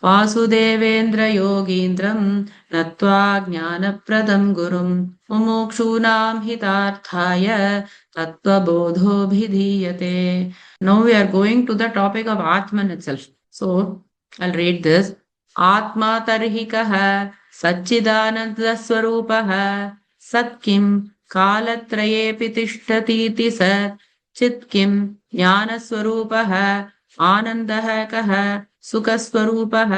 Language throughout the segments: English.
Vasudevendra yogindram natva jnanapradam gurum mumukshunam hitarthaya tattva bodho bhidhiyate. Now we are going to the topic of Ātman itself. So I'll read this. Ātmā tarhi saccidānandasvarūpaḥ satkim kālatraye'pi tiṣṭhatīti citkim jñānasvarūpaḥ ānandaḥ sukhasvarūpaḥ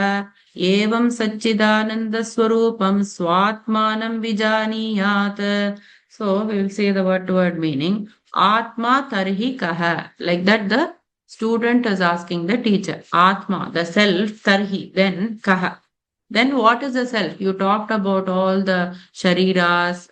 evaṃ saccidānandasvarūpaṃ svātmānaṃ vijānīyāt. So we will say the word meaning. Ātmā tarhi like that the student is asking the teacher. Ātmā, the self, tarhi, then kaha. Then what is the self? You talked about all the shariras,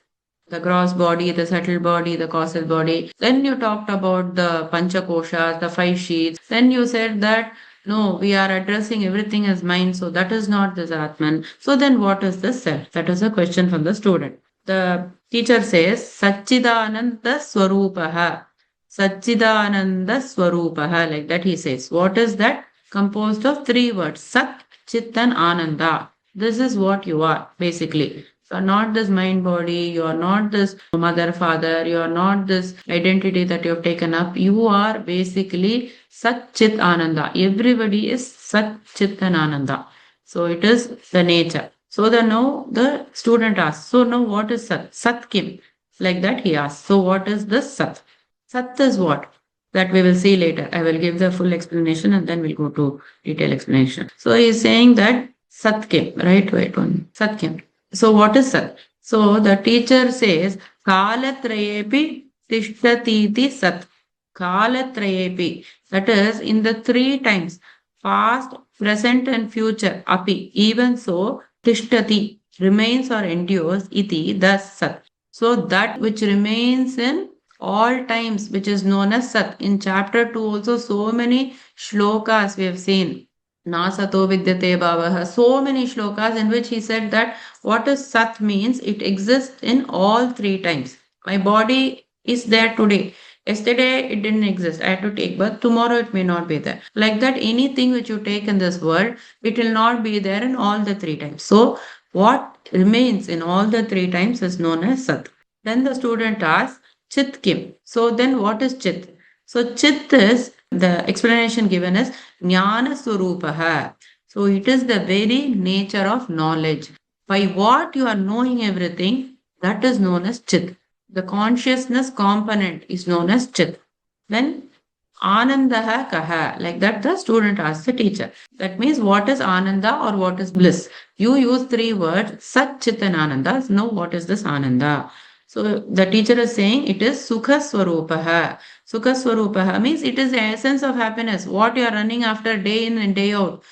the gross body, the subtle body, the causal body. Then you talked about the panchakoshas, the 5 sheets. Then you said that no, we are addressing everything as mind, so that is not this Atman. So then what is the self? That is a question from the student. The teacher says, saccidānandasvarūpaḥ. Saccidānandasvarūpaḥ, like that he says. What is that? Composed of 3 words. Sat, Chit and Ananda. This is what you are, basically. You are not this mind body, you are not this mother, father, you are not this identity that you have taken up. You are basically Sat, Chit, Ananda. Everybody is Sat, Chit and Ananda. So it is the nature. So now the student asks, so now what is Sat? Satkim. Like that he asks. So what is this Sat? Sat is what? That we will see later. I will give the full explanation and then we'll go to detailed explanation. So he is saying that satkim, right? Wait one. Satkim. So what is Sat? So the teacher says, kālatraye'pi tiṣṭhatīti sat. Kālatraye'pi. That is in the 3 times, past, present and future, api. Even so, tiṣṭhati, remains or endures, iti, thus Sat. So that which remains in all times, which is known as Sat. In chapter 2 also so many shlokas we have seen. Na sato vidyate bhavaha. So many shlokas in which he said that what is Sat means, it exists in all 3 times. My body is there today. Yesterday it didn't exist. I had to take birth. Tomorrow it may not be there. Like that, anything which you take in this world, it will not be there in all the 3 times. So what remains in all the 3 times is known as Sat. Then the student asks, Citkim. So then what is Chit? So Chit is, the explanation given is jñānasvarūpaḥ. So it is the very nature of knowledge. By what you are knowing everything, that is known as Chit. The consciousness component is known as Chit. Then ānandaḥ, like that the student asks the teacher. That means what is Ananda or what is bliss? You use 3 words, Sat, Chit and Ananda. Now what is this Ananda? So the teacher is saying it is sukhasvarūpaḥ. Sukhasvarūpaḥ means it is the essence of happiness. What you are running after day in and day out,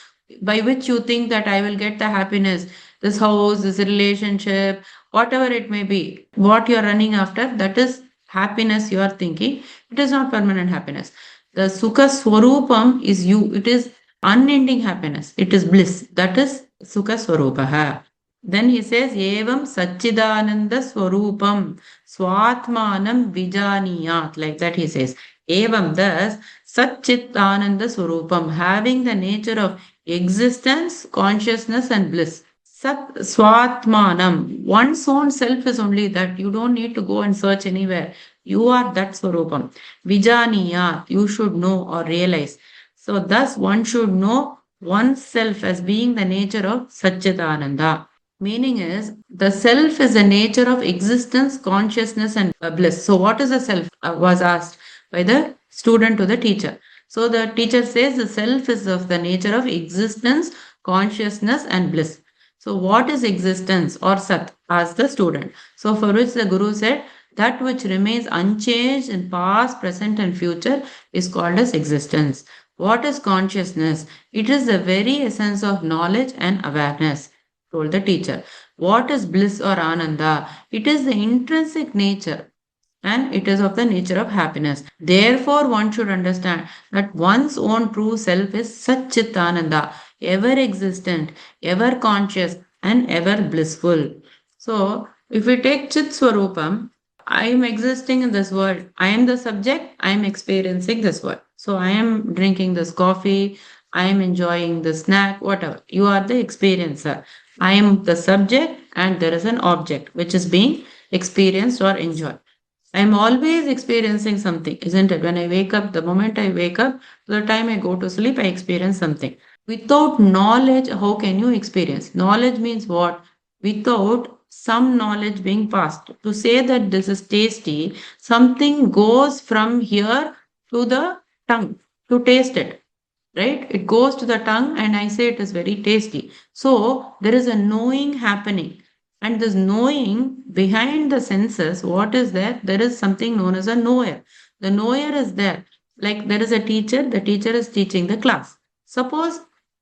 by which you think that I will get the happiness, this house, this relationship, whatever it may be, what you are running after, that is happiness you are thinking. It is not permanent happiness. The sukhasvarūpaṃ is you. It is unending happiness. It is bliss. That is sukhasvarūpaḥ. Then he says, evaṃ saccidānandasvarūpaṃ svātmānaṃ vijānīyāt. Like that he says. Evaṃ, thus, saccidānandasvarūpaṃ, having the nature of existence, consciousness and bliss. Sat svātmānaṃ, one's own self is only that. You don't need to go and search anywhere. You are that Swarupam. Vijānīyāt, you should know or realize. So thus one should know oneself as being the nature of Satchidananda. Meaning is, the self is the nature of existence, consciousness and bliss. So what is the self? Was asked by the student to the teacher. So the teacher says the self is of the nature of existence, consciousness and bliss. So what is existence or Sat? Asked the student. So for which the Guru said, that which remains unchanged in past, present and future is called as existence. What is consciousness? It is the very essence of knowledge and awareness, told the teacher. What is bliss or Ananda? It is the intrinsic nature and it is of the nature of happiness. Therefore, one should understand that one's own true self is Satchitananda, ever existent, ever conscious and ever blissful. So, if we take Chit Swarupam, I am existing in this world. I am the subject. I am experiencing this world. So I am drinking this coffee. I am enjoying the snack, whatever. You are the experiencer. I am the subject and there is an object which is being experienced or enjoyed. I am always experiencing something, isn't it? When I wake up, the moment I wake up, to the time I go to sleep, I experience something. Without knowledge, how can you experience? Knowledge means what? Without some knowledge being passed. To say that this is tasty, something goes from here to the tongue to taste it, right? It goes to the tongue and I say it is very tasty. So there is a knowing happening. And this knowing behind the senses, what is there? There is something known as a knower. The knower is there. Like there is a teacher, the teacher is teaching the class. Suppose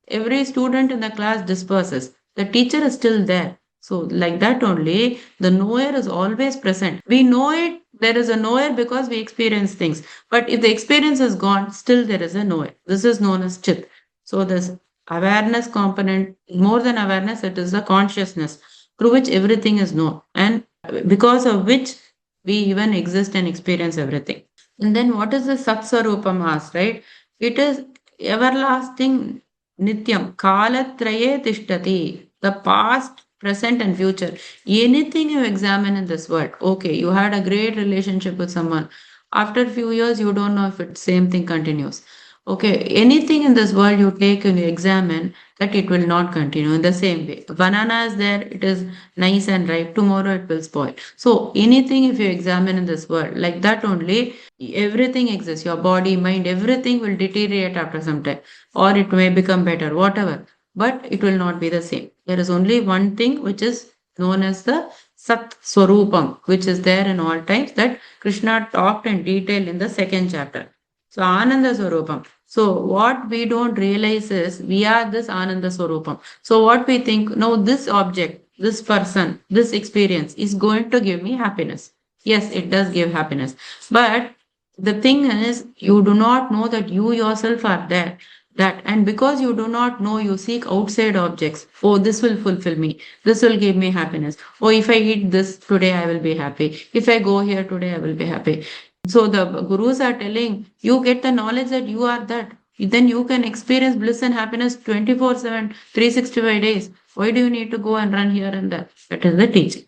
every student in the class disperses, the teacher is still there. So, like that only, the knower is always present. We know it, there is a knower because we experience things. But if the experience is gone, still there is a knower. This is known as chit. So, this awareness component, more than awareness, it is the consciousness through which everything is known. And because of which we even exist and experience everything. And then what is the saccidānandasvarūpaḥ, right? It is everlasting nityam, kālatraye'pi tiṣṭhatīti, the past, present and future. Anything you examine in this world, okay, you had a great relationship with someone. After a few years, you don't know if it same thing continues. Okay, anything in this world you take and you examine, that it will not continue in the same way. Banana is there, it is nice and ripe. Tomorrow it will spoil. So anything if you examine in this world, like that only, everything exists. Your body, mind, everything will deteriorate after some time. Or it may become better, whatever. But it will not be the same. There is only one thing which is known as the Swarupam, which is there in all times, that Krishna talked in detail in the second chapter. So ānandaḥ. So what we don't realize is we are this ānandaḥ. So what we think, no, this object, this person, this experience is going to give me happiness. Yes, it does give happiness. But the thing is, you do not know that you yourself are there. And because you do not know, you seek outside objects. Oh, this will fulfill me. This will give me happiness. Oh, if I eat this today, I will be happy. If I go here today, I will be happy. So the gurus are telling you, get the knowledge that you are that. Then you can experience bliss and happiness 24/7, 365 days. Why do you need to go and run here and there? That is the teaching.